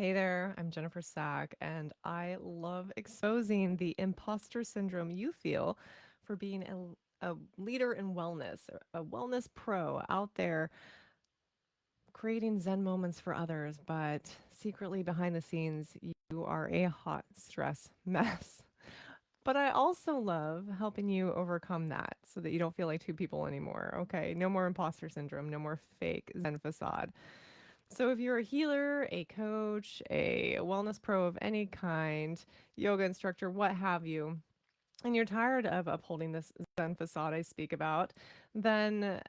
Hey there, I'm Jennifer Sack, and I love exposing the imposter syndrome you feel for being a leader in wellness, a wellness pro out there creating Zen moments for others, but secretly behind the scenes, you are a hot stress mess. But I also love helping you overcome that so that you don't feel like two people anymore. Okay, no more imposter syndrome, no more fake Zen facade. So, if you're a healer, a coach, a wellness pro of any kind, yoga instructor, what have you, and you're tired of upholding this Zen facade I speak about, then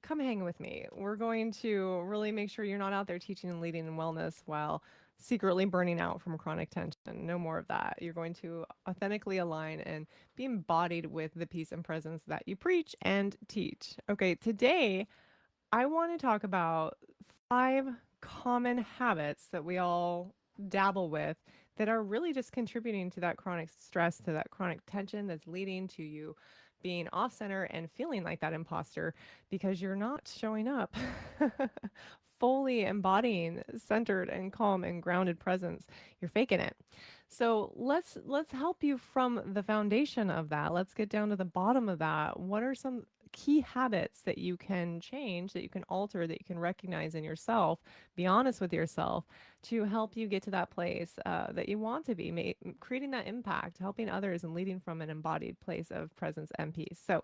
come hang with me. We're going to really make sure you're not out there teaching and leading in wellness while secretly burning out from chronic tension. No more of that. You're going to authentically align and be embodied with the peace and presence that you preach and teach. Okay, today I want to talk about five common habits that we all dabble with that are really just contributing to that chronic stress, to that chronic tension that's leading to you being off center and feeling like that imposter because you're not showing up. Fully embodying centered and calm and grounded presence. You're faking it. So let's help you from the foundation of that. Let's get down to the bottom of that. What are some key habits that you can change, that you can alter, that you can recognize in yourself, be honest with yourself to help you get to that place that you want to be, creating that impact, helping others and leading from an embodied place of presence and peace. So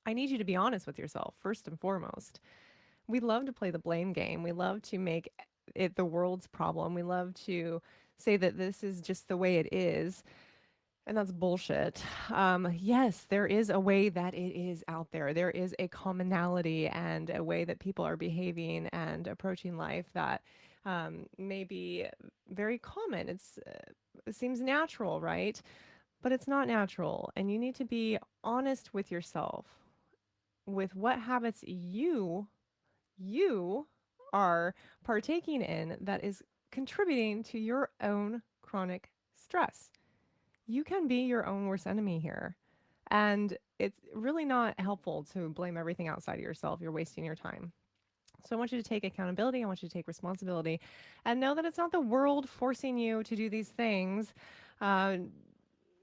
I need you to be honest with yourself first and foremost. We love to play the blame game. We love to make it the world's problem. We love to say that this is just the way it is. And that's bullshit. Yes, there is a way that it is out there. There is a commonality and a way that people are behaving and approaching life that may be very common. It seems natural, right? But it's not natural. And you need to be honest with yourself with what habits you are partaking in that is contributing to your own chronic stress. You can be your own worst enemy here. And it's really not helpful to blame everything outside of yourself. You're wasting your time. So I want you to take accountability. I want you to take responsibility and know that it's not the world forcing you to do these things. Uh,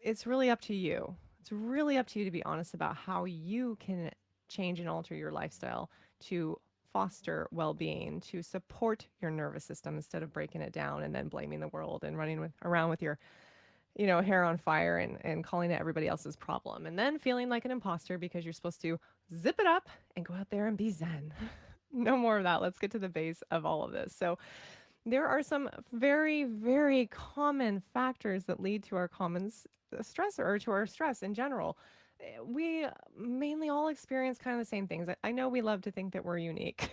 it's really up to you. It's really up to you to be honest about how you can change and alter your lifestyle to foster well-being, to support your nervous system instead of breaking it down and then blaming the world and running around with your hair on fire and calling it everybody else's problem and then feeling like an imposter because you're supposed to zip it up and go out there and be zen. No more of that. Let's get to the base of all of this. So there are some very, very common factors that lead to our common stressor or to our stress in general. We mainly all experience kind of the same things. I know we love to think that we're unique.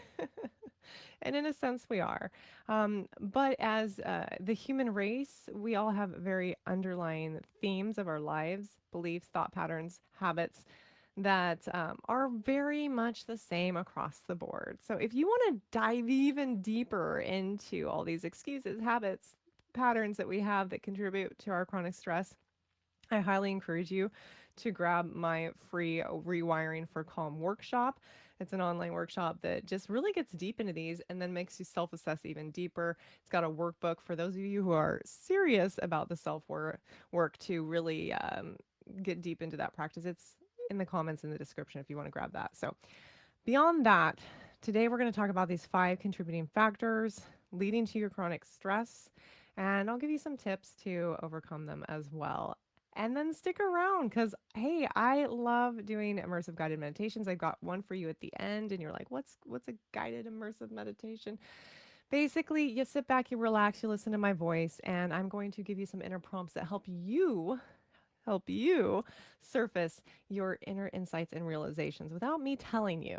And in a sense, we are. But as the human race, we all have very underlying themes of our lives, beliefs, thought patterns, habits that are very much the same across the board. So if you want to dive even deeper into all these excuses, habits, patterns that we have that contribute to our chronic stress, I highly encourage you to grab my free Rewiring for Calm workshop. It's an online workshop that just really gets deep into these and then makes you self assess even deeper. It's got a workbook for those of you who are serious about the self work to really get deep into that practice. It's in the comments in the description if you want to grab that. So, beyond that, today we're going to talk about these five contributing factors leading to your chronic stress. And I'll give you some tips to overcome them as well. And then stick around because, hey, I love doing immersive guided meditations. I've got one for you at the end, and you're like, what's a guided immersive meditation? Basically, you sit back, you relax, you listen to my voice, and I'm going to give you some inner prompts that help you surface your inner insights and realizations without me telling you.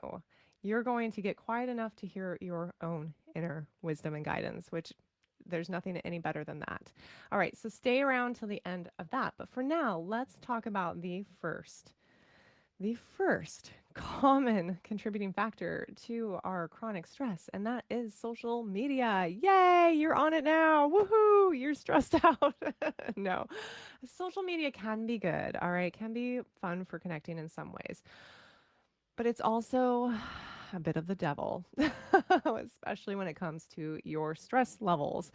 You're going to get quiet enough to hear your own inner wisdom and guidance, which there's nothing any better than that. All right, so stay around till the end of that. But for now, let's talk about the first common contributing factor to our chronic stress, and that is social media. Yay, you're on it now. Woohoo, you're stressed out. No, social media can be good, all right, can be fun for connecting in some ways, but it's also a bit of the devil, especially when it comes to your stress levels.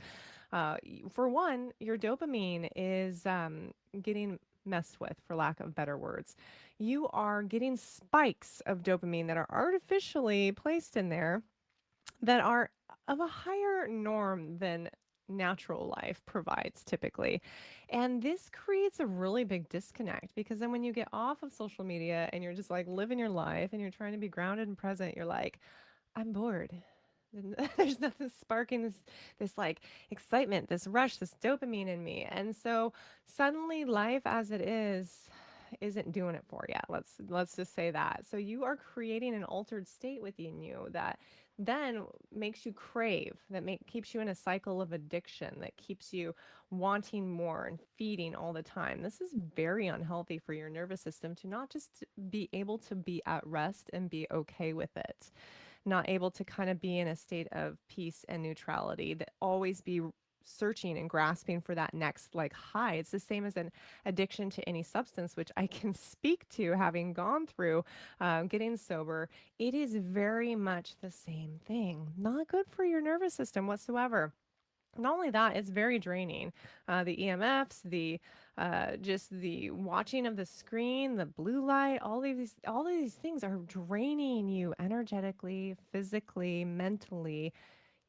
For one, your dopamine is getting messed with, for lack of better words. You are getting spikes of dopamine that are artificially placed in there that are of a higher norm than natural life provides typically. And this creates a really big disconnect because then when you get off of social media and you're just like living your life and you're trying to be grounded and present, you're like, I'm bored. And there's nothing sparking this like excitement, this rush, this dopamine in me. And so suddenly life as it is isn't doing it for you. Let's just say that. So you are creating an altered state within you that then makes you crave, keeps you in a cycle of addiction, that keeps you wanting more and feeding all the time. This is very unhealthy for your nervous system to not just be able to be at rest and be okay with it, not able to kind of be in a state of peace and neutrality, that always be searching and grasping for that next like high. It's the same as an addiction to any substance, which I can speak to having gone through getting sober. It is very much the same thing. Not good for your nervous system whatsoever. Not only that, it's very draining. The EMFs, the just the watching of the screen, the blue light, all of these things are draining you energetically, physically, mentally.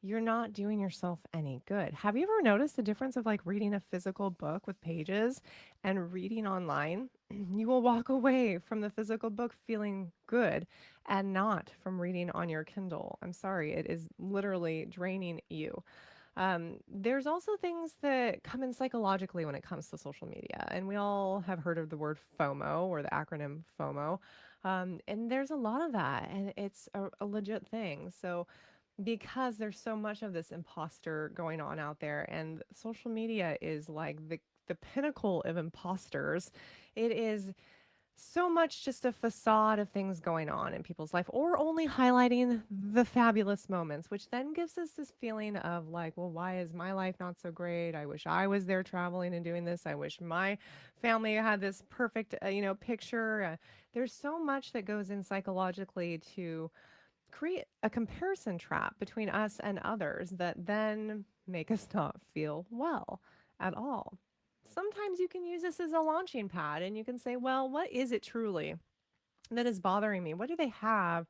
You're not doing yourself any good. Have you ever noticed the difference of like reading a physical book with pages and reading online? You will walk away from the physical book feeling good and not from reading on your Kindle. I'm sorry, it is literally draining you. There's also things that come in psychologically when it comes to social media. And we all have heard of the word FOMO or the acronym FOMO. And there's a lot of that, and it's a legit thing. So, because there's so much of this imposter going on out there, and social media is like the pinnacle of imposters, it is so much just a facade of things going on in people's life or only highlighting the fabulous moments, which then gives us this feeling of like, well, why is my life not so great? I wish I was there traveling and doing this. I wish my family had this perfect, picture. There's so much that goes in psychologically to create a comparison trap between us and others that then make us not feel well at all. Sometimes you can use this as a launching pad and you can say, well, what is it truly that is bothering me? What do they have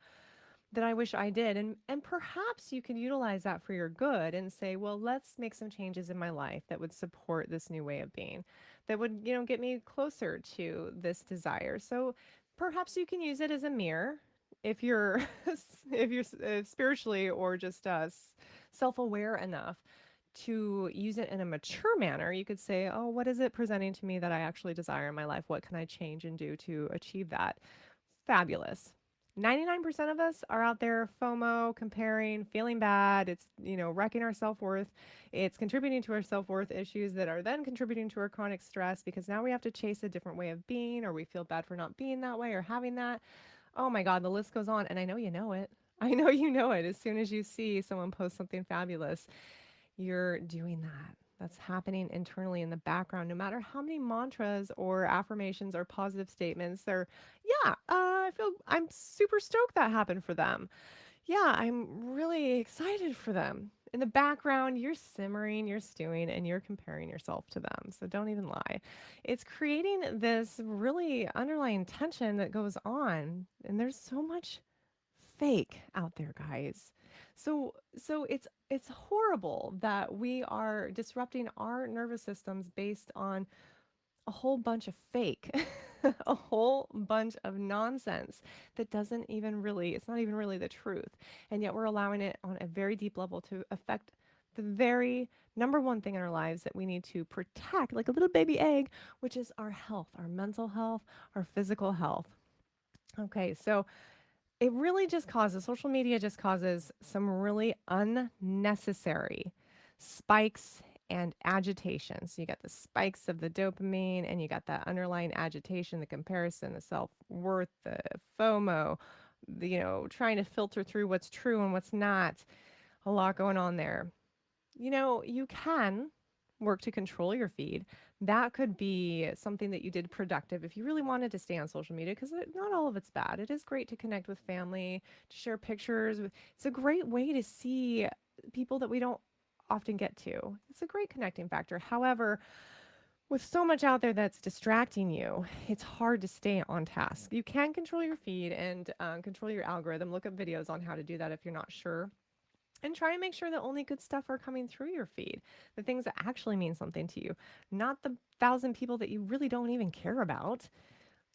that I wish I did? And perhaps you can utilize that for your good and say, well, let's make some changes in my life that would support this new way of being, that would, get me closer to this desire. So perhaps you can use it as a mirror if you're if you're spiritually or just self-aware enough to use it in a mature manner. You could say, oh, what is it presenting to me that I actually desire in my life? What can I change and do to achieve that? Fabulous. 99% of us are out there FOMO, comparing, feeling bad. It's, wrecking our self worth. It's contributing to our self worth issues that are then contributing to our chronic stress because now we have to chase a different way of being, or we feel bad for not being that way or having that. Oh my God, the list goes on. And I know you know it. I know you know it. As soon as you see someone post something fabulous, you're doing that. That's happening internally in the background, no matter how many mantras or affirmations or positive statements or, yeah, I'm super stoked that happened for them. Yeah, I'm really excited for them. In the background, you're simmering, you're stewing, and you're comparing yourself to them. So don't even lie. It's creating this really underlying tension that goes on. And there's so much fake out there, guys. So it's horrible that we are disrupting our nervous systems based on a whole bunch of fake, a whole bunch of nonsense that doesn't even really, it's not even really the truth. And yet we're allowing it on a very deep level to affect the very number one thing in our lives that we need to protect, like a little baby egg, which is our health, our mental health, our physical health. Okay, so it really just causes, social media just causes some really unnecessary spikes and agitation. So you got the spikes of the dopamine and you got that underlying agitation, the comparison, the self-worth, the FOMO, trying to filter through what's true and what's not. A lot going on there. You can work to control your feed. That could be something that you did productive if you really wanted to stay on social media, because not all of it's bad. It is great to connect with family, to share pictures. It's a great way to see people that we don't often get to. It's a great connecting factor. However, with so much out there that's distracting you, it's hard to stay on task. You can control your feed and control your algorithm. Look up videos on how to do that if you're not sure. And try and make sure that only good stuff are coming through your feed, the things that actually mean something to you, not the thousand people that you really don't even care about.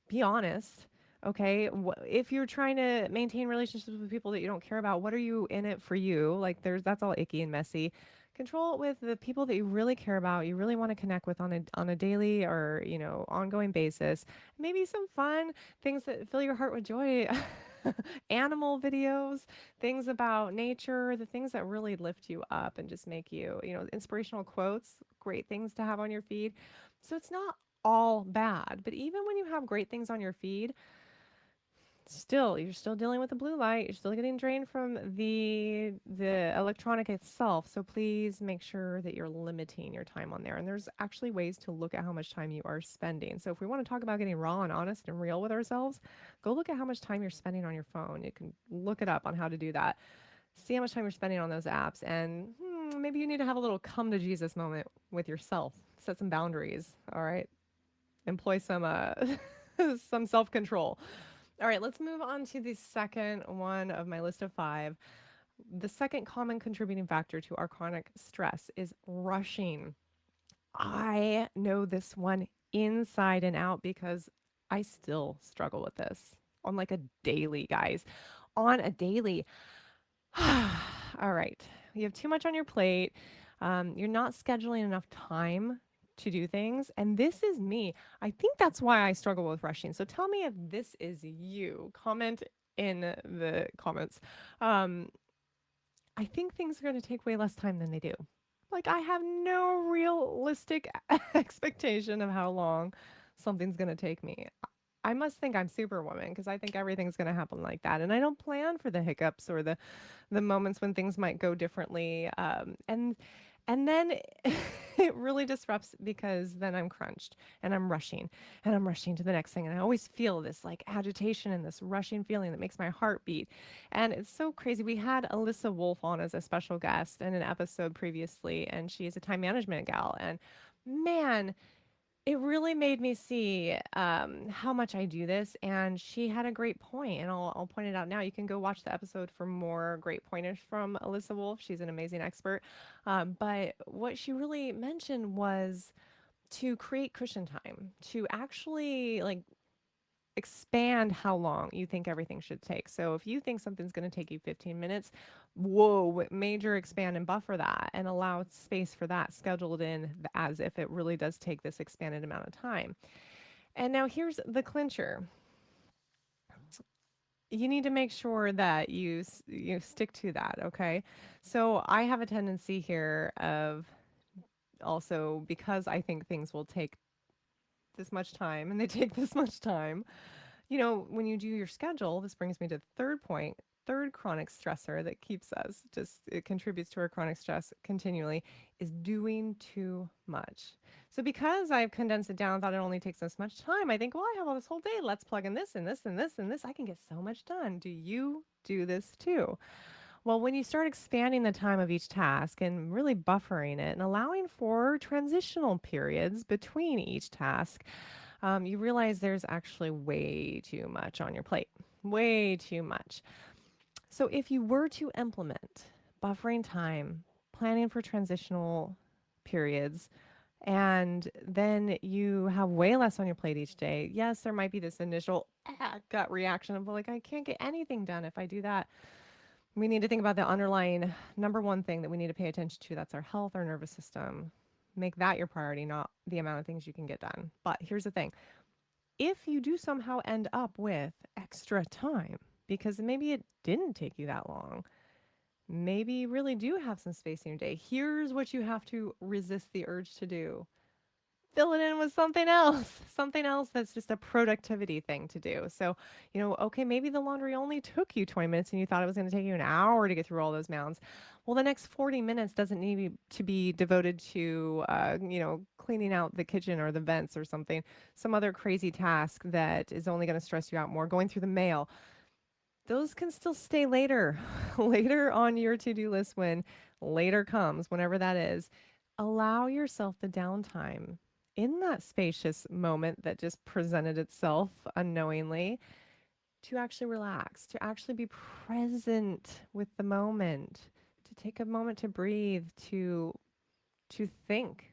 Be honest. Okay, if you're trying to maintain relationships with people that you don't care about, what are you in it for you? Like that's all icky and messy. Control it with the people that you really care about, you really want to connect with on a daily or, ongoing basis. Maybe some fun things that fill your heart with joy. Animal videos, things about nature, the things that really lift you up and just make you, inspirational quotes, great things to have on your feed. So it's not all bad. But even when you have great things on your feed, you're still dealing with the blue light. You're still getting drained from the electronic itself. So please make sure that you're limiting your time on there. And there's actually ways to look at how much time you are spending. So if we want to talk about getting raw and honest and real with ourselves, go look at how much time you're spending on your phone. You can look it up on how to do that. See how much time you're spending on those apps, and maybe you need to have a little come to Jesus moment with yourself. Set some boundaries. All right, employ some some self-control. All right, let's move on to the second one of my list of 5. The second common contributing factor to our chronic stress is rushing. I know this one inside and out because I still struggle with this on like a daily, guys. On a daily. All right. You have too much on your plate. You're not scheduling enough time to do things. And this is me. I think that's why I struggle with rushing. So tell me if this is you. Comment in the comments. Um, I think things are going to take way less time than they do. Like, I have no realistic expectation of how long something's going to take me. I must think I'm Superwoman because I think everything's going to happen like that. And I don't plan for the hiccups or the moments when things might go differently. And then it really disrupts because then I'm crunched and I'm rushing to the next thing. And I always feel this like agitation and this rushing feeling that makes my heart beat. And it's so crazy. We had Alyssa Wolf on as a special guest in an episode previously, and she is a time management gal. And man, it really made me see how much I do this, and she had a great point, and I'll point it out now. You can go watch the episode for more great pointers from Alyssa Wolf. She's an amazing expert. But what she really mentioned was to create cushion time, to actually like expand how long you think everything should take. So if you think something's going to take you 15 minutes, whoa, major expand and buffer that and allow space for that scheduled in as if it really does take this expanded amount of time. And now here's the clincher. You need to make sure that you stick to that, okay? So I have a tendency here of also because I think things will take this much time and they take this much time. When you do your schedule, this brings me to the third point, third chronic stressor that keeps us it contributes to our chronic stress continually is doing too much. So because I've condensed it down, thought it only takes this much time, I think, well, I have all this whole day. Let's plug in this and this and this and this. I can get so much done. Do you do this too? Well, when you start expanding the time of each task and really buffering it and allowing for transitional periods between each task, you realize there's actually way too much on your plate, way too much. So if you were to implement buffering time, planning for transitional periods, and then you have way less on your plate each day, yes, there might be this initial gut reaction of like, I can't get anything done if I do that. We need to think about the underlying number one thing that we need to pay attention to. That's our health, our nervous system. Make that your priority, not the amount of things you can get done. But here's the thing. If you do somehow end up with extra time, because maybe it didn't take you that long, maybe you really do have some space in your day, here's what you have to resist the urge to do. Fill it in with something else that's just a productivity thing to do. So, okay, maybe the laundry only took you 20 minutes and you thought it was going to take you an hour to get through all those mounds. Well, the next 40 minutes doesn't need to be devoted to, cleaning out the kitchen or the vents or something, some other crazy task that is only going to stress you out more, going through the mail. those can still stay later, later on your to do list when later comes, whenever that is. Allow yourself the downtime in that spacious moment that just presented itself unknowingly to actually relax, to actually be present with the moment, to take a moment to breathe, to think,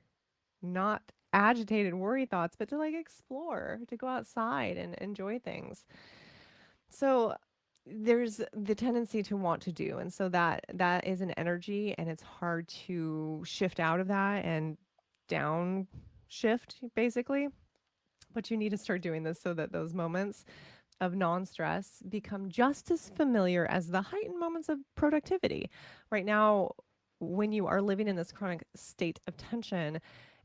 not agitated worry thoughts, but to like explore, to go outside and enjoy things. So there's the tendency to want to do, and so that is an energy, and it's hard to shift out of that and down shift basically. But you need to start doing this so that those moments of non stress become just as familiar as the heightened moments of productivity. Right now, when you are living in this chronic state of tension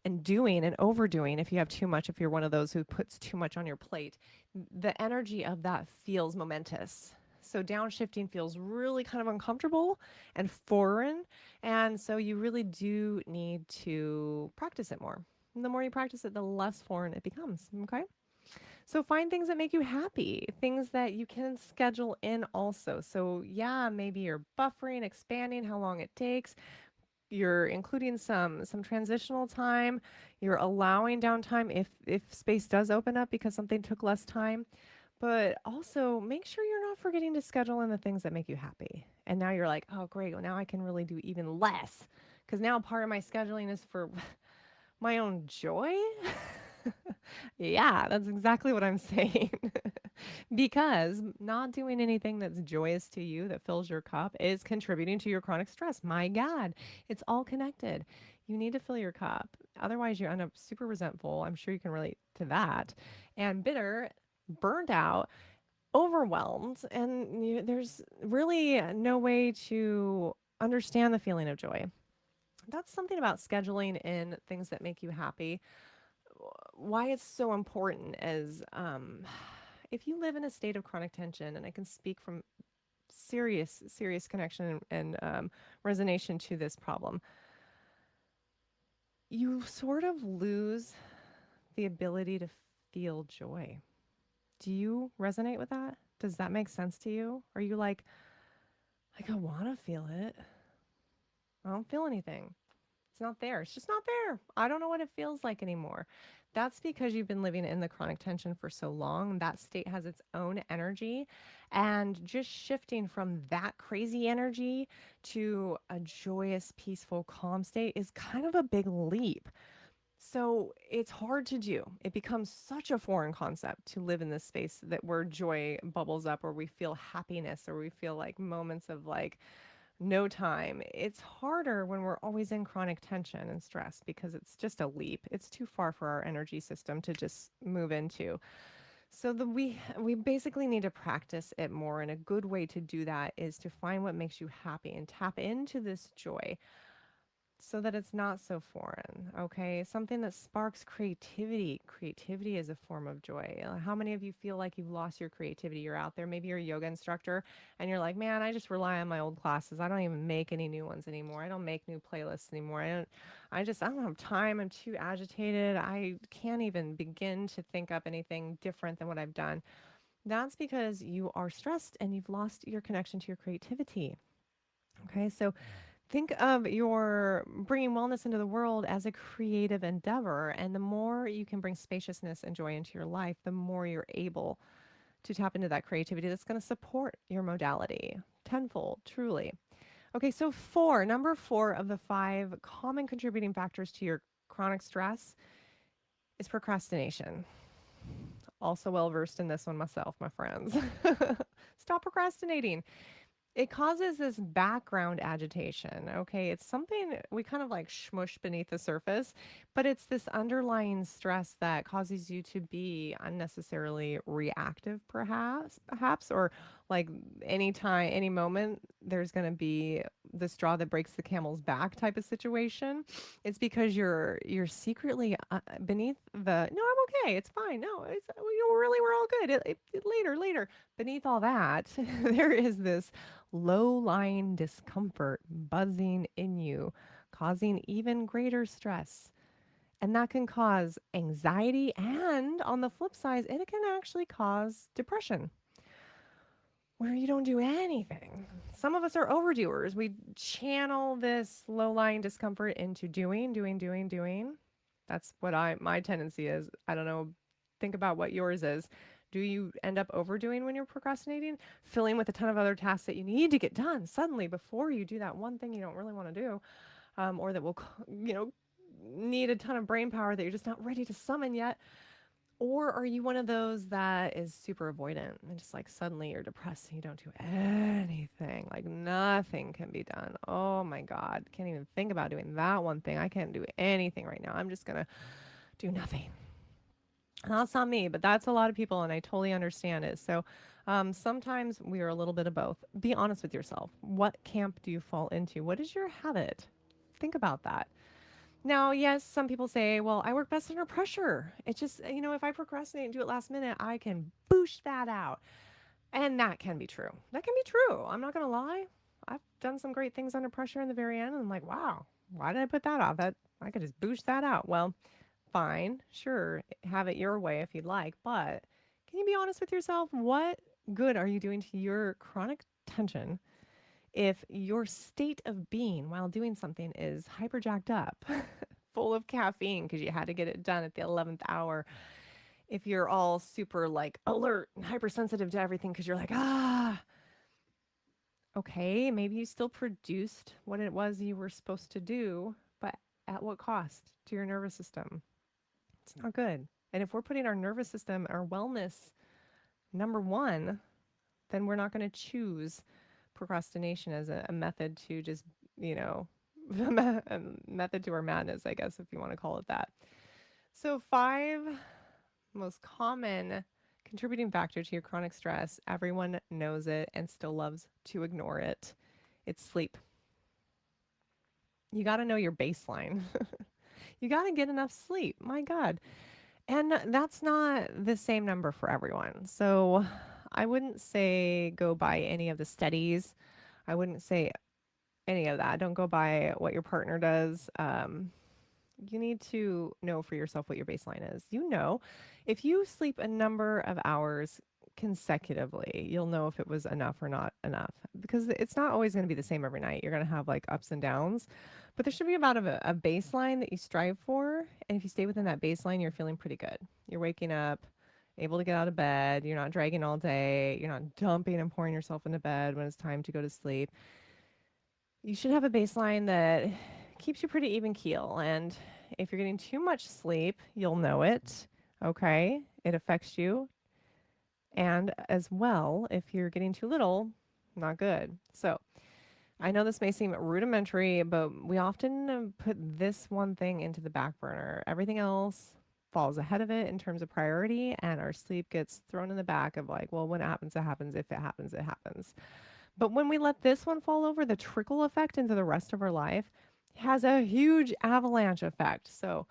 and doing and overdoing, if you have too much, if you're one of those who puts too much on your plate, the energy of that feels momentous. So downshifting feels really kind of uncomfortable and foreign. And so you really do need to practice it more. And the more you practice it, the less foreign it becomes. Okay. So find things that make you happy, things that you can schedule in also. So yeah, maybe you're buffering, expanding how long it takes. You're including some transitional time. You're allowing downtime if space does open up because something took less time. But also make sure you're not forgetting to schedule in the things that make you happy. And now you're like, oh great, well now I can really do even less. Because now part of my scheduling is for my own joy. Yeah, that's exactly what I'm saying. Because not doing anything that's joyous to you, that fills your cup, is contributing to your chronic stress. My God, it's all connected. You need to fill your cup. Otherwise, you end up super resentful. I'm sure you can relate to that. And bitter, burned out, overwhelmed. And there's really no way to understand the feeling of joy. That's something about scheduling in things that make you happy. Why it's so important is if you live in a state of chronic tension, and I can speak from serious connection and resonation to this problem, you sort of lose the ability to feel joy. Do you resonate with that? Does that make sense to you? Are you like I want to feel it? I don't feel anything. It's not there. It's just not there. I don't know what it feels like anymore. That's because you've been living in the chronic tension for so long. That state has its own energy. And just shifting from that crazy energy to a joyous, peaceful, calm state is kind of a big leap. So it's hard to do. It becomes such a foreign concept to live in this space that where joy bubbles up, or we feel happiness, or we feel like moments of like no time. It's harder when we're always in chronic tension and stress because it's just a leap. It's too far for our energy system to just move into. So we basically need to practice it more, and a good way to do that is to find what makes you happy and tap into this joy so that it's not so foreign, okay? Something that sparks creativity. Creativity is a form of joy. How many of you feel like you've lost your creativity? You're out there, maybe you're a yoga instructor, and you're like, man, I just rely on my old classes. I don't even make any new ones anymore. I don't make new playlists anymore. I don't have time. I'm too agitated. I can't even begin to think up anything different than what I've done. That's because you are stressed and you've lost your connection to your creativity. Okay, so think of your bringing wellness into the world as a creative endeavor. And the more you can bring spaciousness and joy into your life, the more you're able to tap into that creativity that's going to support your modality tenfold, truly. Okay, so number four of the five common contributing factors to your chronic stress is procrastination. Also well versed in this one myself, my friends. Stop procrastinating. It causes this background agitation. Okay. It's something we kind of like smush beneath the surface, but it's this underlying stress that causes you to be unnecessarily reactive, perhaps, or like anytime, any moment, there's going to be the straw that breaks the camel's back type of situation. It's because you're secretly beneath the, no, I'm okay. It's fine. No, it's, really, we're all good. Later. Beneath all that, there is this low lying discomfort buzzing in you, causing even greater stress. And that can cause anxiety. And on the flip side, it can actually cause depression. where you don't do anything. Some of us are overdoers. We channel this low-lying discomfort into doing. That's what my tendency is. I don't know. Think about what yours is. Do you end up overdoing when you're procrastinating? Filling with a ton of other tasks that you need to get done suddenly before you do that one thing you don't really want to do, or that will, need a ton of brain power that you're just not ready to summon yet. Or are you one of those that is super avoidant and just like suddenly you're depressed and you don't do anything? Like nothing can be done. Oh my God. Can't even think about doing that one thing. I can't do anything right now. I'm just going to do nothing. And that's not me, but that's a lot of people. And I totally understand it. So sometimes we are a little bit of both. Be honest with yourself. What camp do you fall into? What is your habit? Think about that. Now, yes, some people say, well, I work best under pressure. It's just, if I procrastinate and do it last minute, I can boosh that out. And that can be true. That can be true. I'm not going to lie. I've done some great things under pressure in the very end. And I'm like, wow, why did I put that off? That I could just boosh that out. Well, fine. Sure. Have it your way if you'd like. But can you be honest with yourself? What good are you doing to your chronic tension if your state of being while doing something is hyper jacked up, full of caffeine because you had to get it done at the 11th hour? If you're all super like alert and hypersensitive to everything because you're like, okay, maybe you still produced what it was you were supposed to do, but at what cost to your nervous system? It's not good. And if we're putting our nervous system, our wellness number one, then we're not going to choose procrastination as a method to just, you know, a method to our madness, I guess, if you want to call it that. So, five most common contributing factor to your chronic stress, everyone knows it and still loves to ignore it. It's sleep. You got to know your baseline. You got to get enough sleep. My God. And that's not the same number for everyone. So I wouldn't say go by any of the studies. I wouldn't say any of that. Don't go by what your partner does. You need to know for yourself what your baseline is. If you sleep a number of hours consecutively, you'll know if it was enough or not enough because it's not always going to be the same every night. You're going to have like ups and downs, but there should be about a baseline that you strive for. And if you stay within that baseline, you're feeling pretty good. You're waking up, able to get out of bed. You're not dragging all day. You're not dumping and pouring yourself into bed when it's time to go to sleep. You should have a baseline that keeps you pretty even keel. And if you're getting too much sleep, you'll know it. Okay. It affects you. And as well, if you're getting too little, not good. So I know this may seem rudimentary, but we often put this one thing into the back burner. Everything else falls ahead of it in terms of priority, and our sleep gets thrown in the back of like, well, when it happens, it happens. If it happens, it happens. But when we let this one fall over, the trickle effect into the rest of our life has a huge avalanche effect. So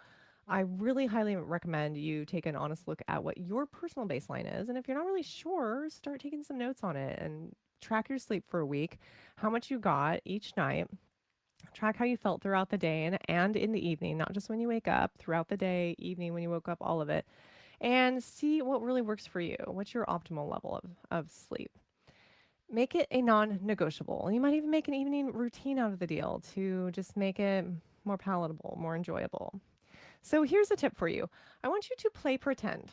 I really highly recommend you take an honest look at what your personal baseline is. And if you're not really sure, start taking some notes on it and track your sleep for a week, how much you got each night. Track how you felt throughout the day and in the evening, not just when you wake up, throughout the day, evening, when you woke up, all of it. And see what really works for you. What's your optimal level of sleep? Make it a non negotiable. You might even make an evening routine out of the deal to just make it more palatable, more enjoyable. So here's a tip for you. I want you to play pretend.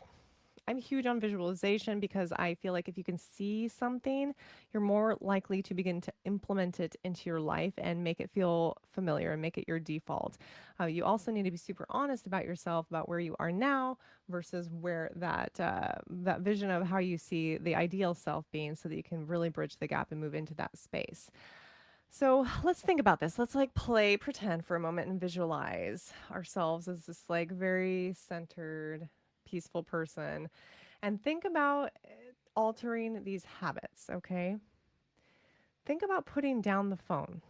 I'm huge on visualization because I feel like if you can see something, you're more likely to begin to implement it into your life and make it feel familiar and make it your default. You also need to be super honest about yourself, about where you are now versus where that vision of how you see the ideal self being, so that you can really bridge the gap and move into that space. So let's think about this. Let's like play pretend for a moment and visualize ourselves as this like very centered, peaceful person. And think about altering these habits, okay? Think about putting down the phone,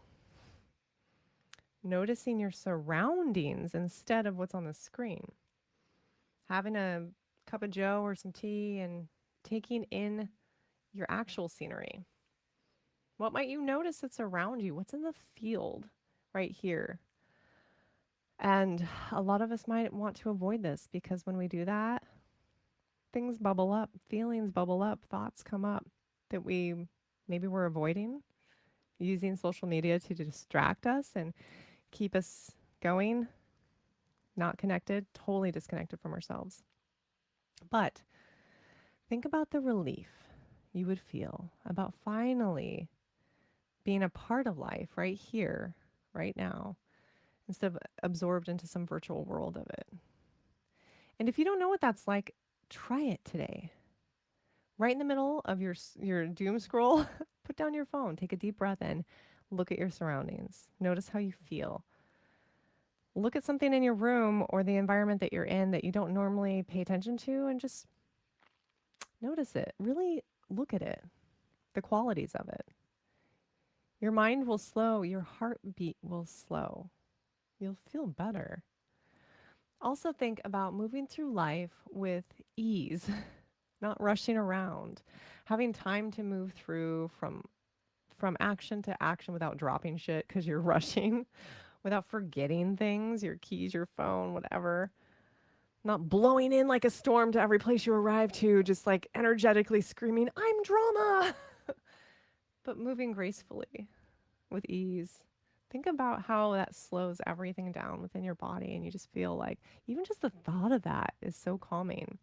noticing your surroundings instead of what's on the screen, having a cup of joe or some tea and taking in your actual scenery. What might you notice that's around you? What's in the field right here? And a lot of us might want to avoid this because when we do that, things bubble up, feelings bubble up, thoughts come up that we Maybe we're avoiding using social media to distract us and keep us going, not connected, totally disconnected from ourselves. But think about the relief you would feel about finally being a part of life right here, right now, instead of absorbed into some virtual world of it. And if you don't know what that's like, try it today. Right in the middle of your doom scroll, put down your phone, take a deep breath in, look at your surroundings. Notice how you feel. Look at something in your room or the environment that you're in that you don't normally pay attention to and just notice it. Really look at it, the qualities of it. Your mind will slow, your heartbeat will slow. You'll feel better. Also, think about moving through life with ease, not rushing around, having time to move through from action to action without dropping shit because you're rushing, without forgetting things, your keys, your phone, whatever. Not blowing in like a storm to every place you arrive to, just like energetically screaming, I'm drama, but moving gracefully with ease. Think about how that slows everything down within your body, and you just feel like even just the thought of that is so calming.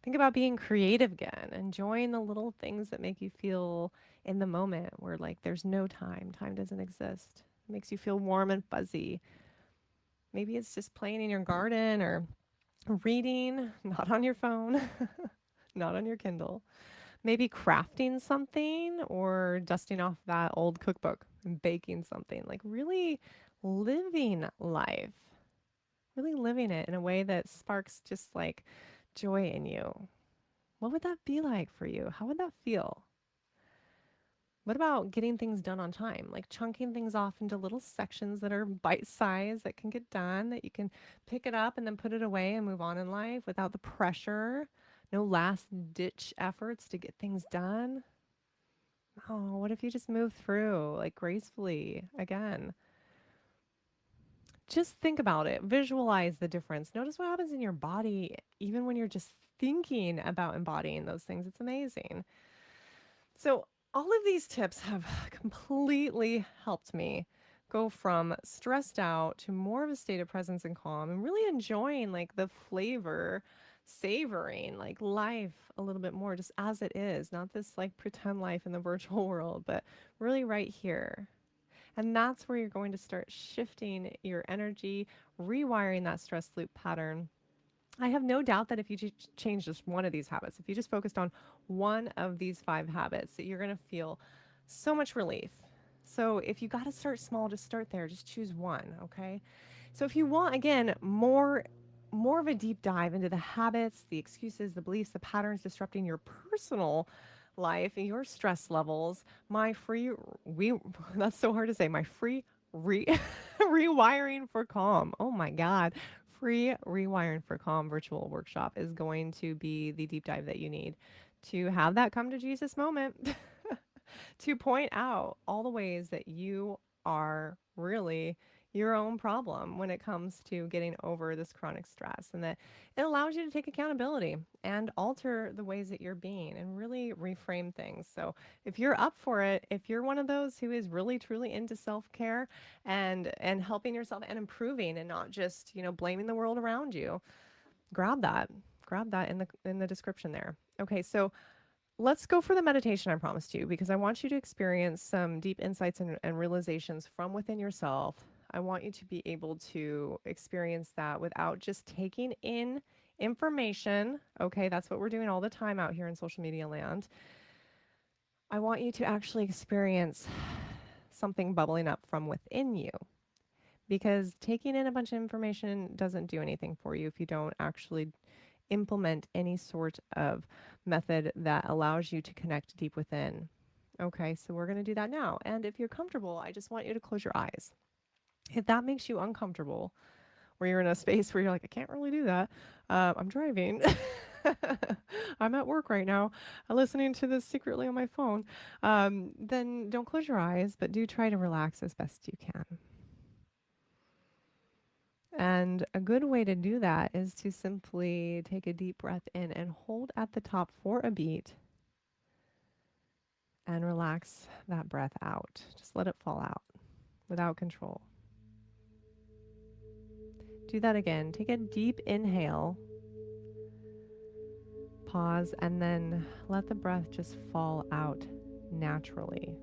Think about being creative again, enjoying the little things that make you feel in the moment where like there's no time, time doesn't exist. It makes you feel warm and fuzzy. Maybe it's just playing in your garden or reading, not on your phone, not on your Kindle. Maybe crafting something or dusting off that old cookbook and baking something. Like really living life, really living it in a way that sparks just like joy in you. What would that be like for you? How would that feel? What about getting things done on time? Like chunking things off into little sections that are bite sized that can get done, that you can pick it up and then put it away and move on in life without the pressure, no last ditch efforts to get things done. Oh, what if you just move through like gracefully again? Just think about it. Visualize the difference. Notice what happens in your body even when you're just thinking about embodying those things. It's amazing. So, all of these tips have completely helped me go from stressed out to more of a state of presence and calm and really enjoying like the flavor, savoring like life a little bit more just as it is, not this like pretend life in the virtual world, but really right here. And that's where you're going to start shifting your energy, rewiring that stress loop pattern. I have no doubt that if you change just one of these habits, if you just focused on one of these five habits, that you're going to feel so much relief. So if you got to start small, just start there. Just choose one, okay? So if you want again more of a deep dive into the habits, the excuses, the beliefs, the patterns disrupting your personal life and your stress levels, my free we that's so hard to say, my free re rewiring for calm. Oh my god. Free rewiring for calm virtual workshop is going to be the deep dive that you need to have that come to Jesus moment. To point out all the ways that you are really your own problem when it comes to getting over this chronic stress, and that it allows you to take accountability and alter the ways that you're being and really reframe things. So, if you're up for it, if you're one of those who is really truly into self-care and helping yourself and improving and not just, blaming the world around you, grab that. Grab that in the description there. Okay, so let's go for the meditation I promised you because I want you to experience some deep insights and realizations from within yourself. I want you to be able to experience that without just taking in information. Okay, that's what we're doing all the time out here in social media land. I want you to actually experience something bubbling up from within you because taking in a bunch of information doesn't do anything for you if you don't actually implement any sort of method that allows you to connect deep within. Okay, so we're going to do that now. And if you're comfortable, I just want you to close your eyes. If that makes you uncomfortable, where you're in a space where you're like, I can't really do that, I'm driving. I'm at work right now, listening to this secretly on my phone. Then don't close your eyes, but do try to relax as best you can. And a good way to do that is to simply take a deep breath in and hold at the top for a beat And relax that breath out. Just let it fall out without control. Do that again. Take a deep inhale, pause, and then let the breath just fall out naturally.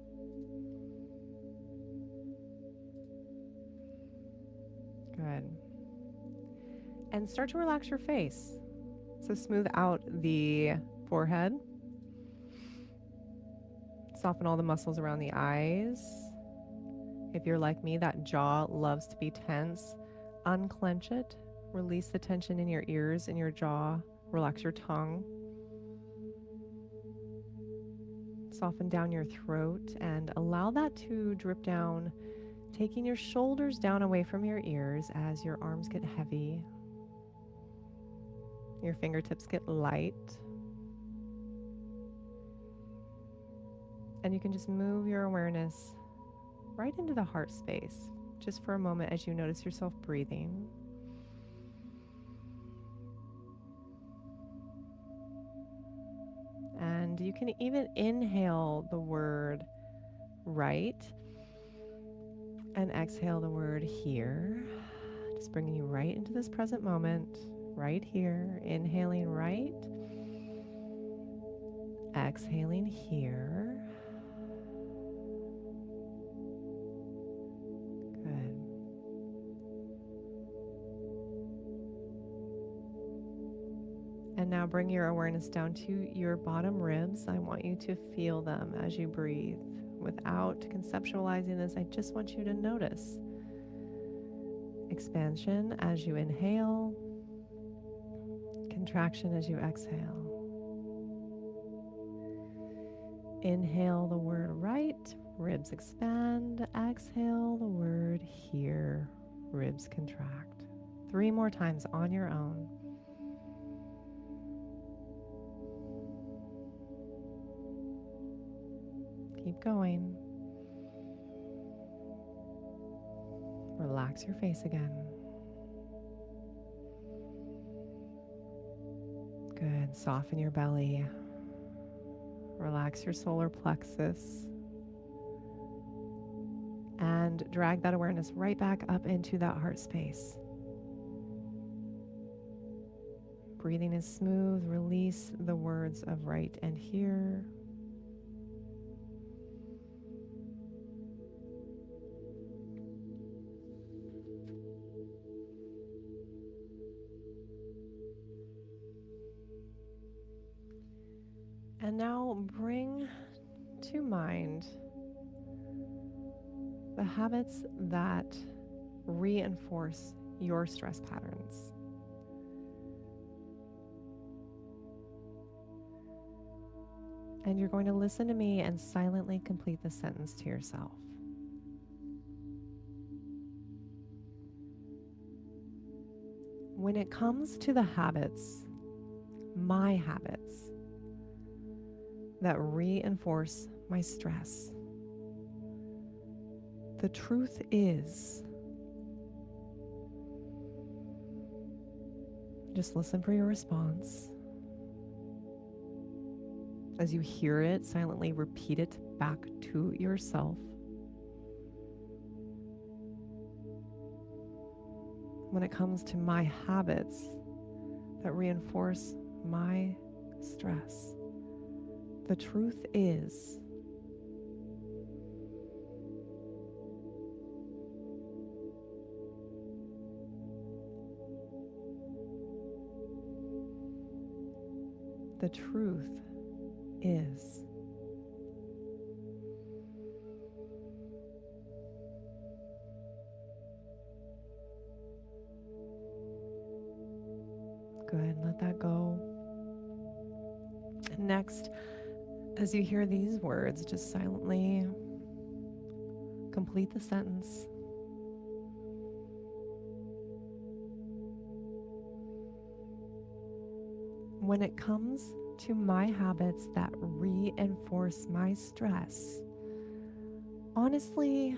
Good. And start to relax your face. So smooth out the forehead. Soften all the muscles around the eyes. If you're like me, that jaw loves to be tense. Unclench it. Release the tension in your ears and your jaw. Relax your tongue. Soften down your throat and allow that to drip down, taking your shoulders down away from your ears as your arms get heavy. Your fingertips get light. And you can just move your awareness right into the heart space, just for a moment as you notice yourself breathing. And you can even inhale the word right and exhale the word here, just bringing you right into this present moment, right here. Inhaling right, exhaling here. Good. And now bring your awareness down to your bottom ribs. I want you to feel them as you breathe. Without conceptualizing this, I just want you to notice expansion as you inhale, contraction as you exhale. Inhale the word right, ribs expand. Exhale the word here, ribs contract. 3 more times on your own. Keep going. Relax your face again. Good. Soften your belly. Relax your solar plexus. And drag that awareness right back up into that heart space. Breathing is smooth. Release the words of right and here. And now bring to mind the habits that reinforce your stress patterns. And you're going to listen to me and silently complete the sentence to yourself. When it comes to the habits, my habits, that reinforce my stress, the truth is, just listen for your response. As you hear it, silently repeat it back to yourself. When it comes to my habits that reinforce my stress, the truth is, the truth is. Good, let that go. Next, as you hear these words, just silently complete the sentence. When it comes to my habits that reinforce my stress, honestly,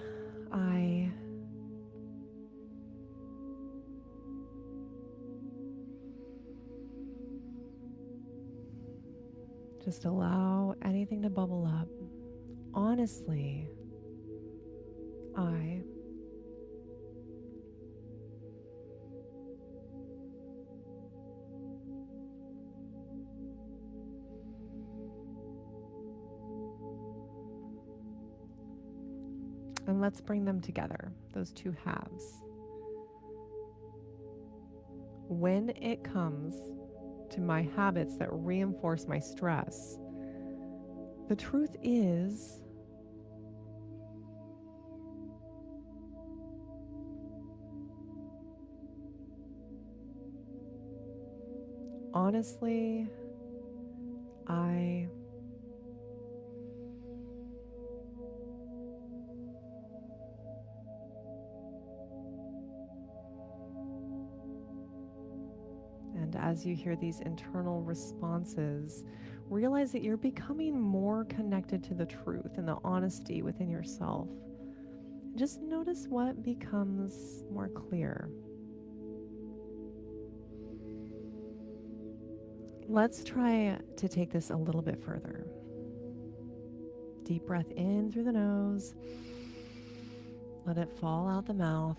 I just allow anything to bubble up. honestly, I and let's bring them together, those two halves. When it comes to my habits that reinforce my stress, the truth is, honestly, I and as you hear these internal responses, realize that you're becoming more connected to the truth and the honesty within yourself. Just notice what becomes more clear. Let's try to take this a little bit further. Deep breath in through the nose. Let it fall out the mouth.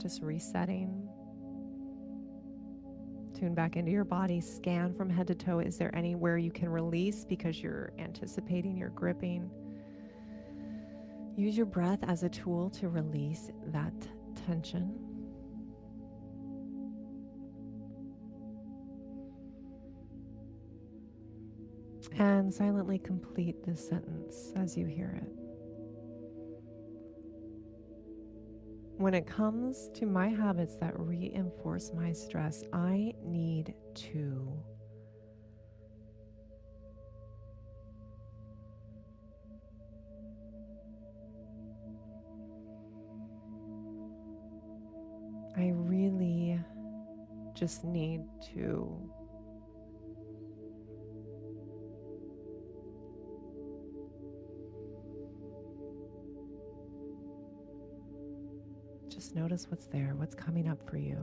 Just resetting. Tune back into your body. Scan from head to toe. Is there anywhere you can release because you're anticipating, you're gripping? Use your breath as a tool to release that tension. And silently complete this sentence as you hear it. When it comes to my habits that reinforce my stress, I need to. I really just need to. Just notice what's there, what's coming up for you.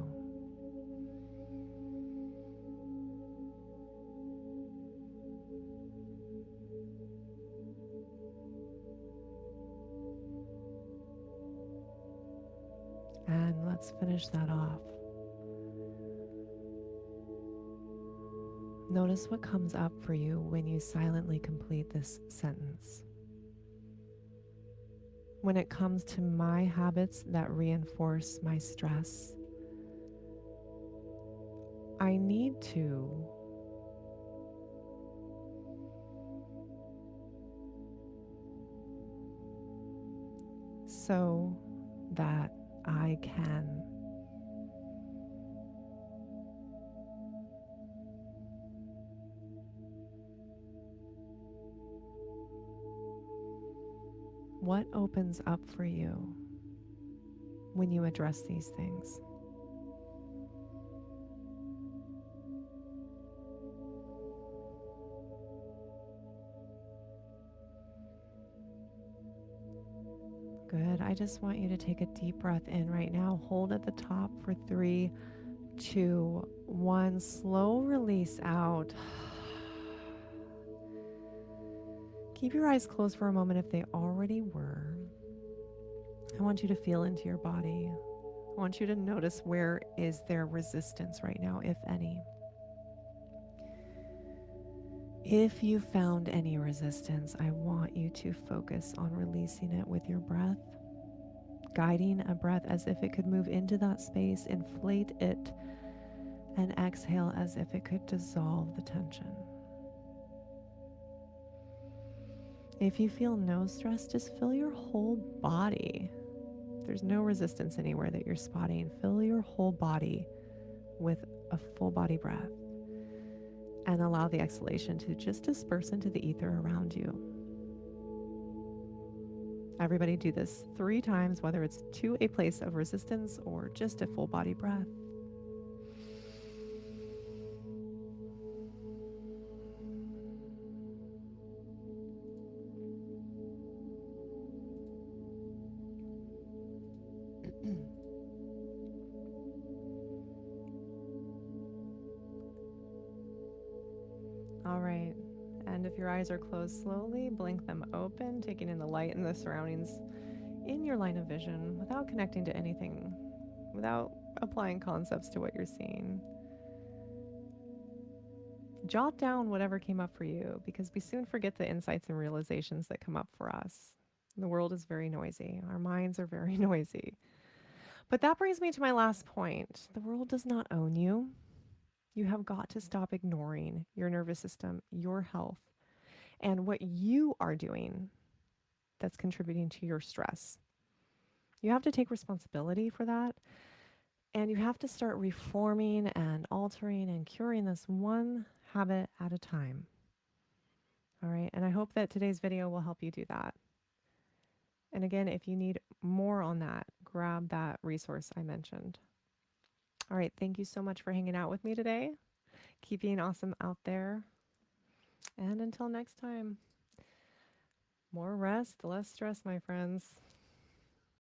And let's finish that off. Notice what comes up for you when you silently complete this sentence. When it comes to my habits that reinforce my stress, I need to. So that I can. What opens up for you when you address these things? Good. I just want you to take a deep breath in right now. Hold at the top for 3, 2, 1. Slow release out. Keep your eyes closed for a moment if they already were. I want you to feel into your body. I want you to notice where is there resistance right now, if any. If you found any resistance, I want you to focus on releasing it with your breath, guiding a breath as if it could move into that space, inflate it, and exhale as if it could dissolve the tension. If you feel no stress, just fill your whole body. There's no resistance anywhere that you're spotting. Fill your whole body with a full body breath and allow the exhalation to just disperse into the ether around you. Everybody do this 3 times, whether it's to a place of resistance or just a full body breath. All right, And if your eyes are closed slowly, blink them open, taking in the light and the surroundings in your line of vision without connecting to anything, without applying concepts to what you're seeing. Jot down whatever came up for you because we soon forget the insights and realizations that come up for us. The world is very noisy. Our minds are very noisy. But that brings me to my last point. The world does not own you. You have got to stop ignoring your nervous system, your health, and what you are doing that's contributing to your stress. You have to take responsibility for that. And you have to start reforming and altering and curing this one habit at a time. All right. And I hope that today's video will help you do that. And again, if you need more on that, grab that resource I mentioned. All right. Thank you so much for hanging out with me today. Keep being awesome out there. And until next time, more rest, less stress, my friends.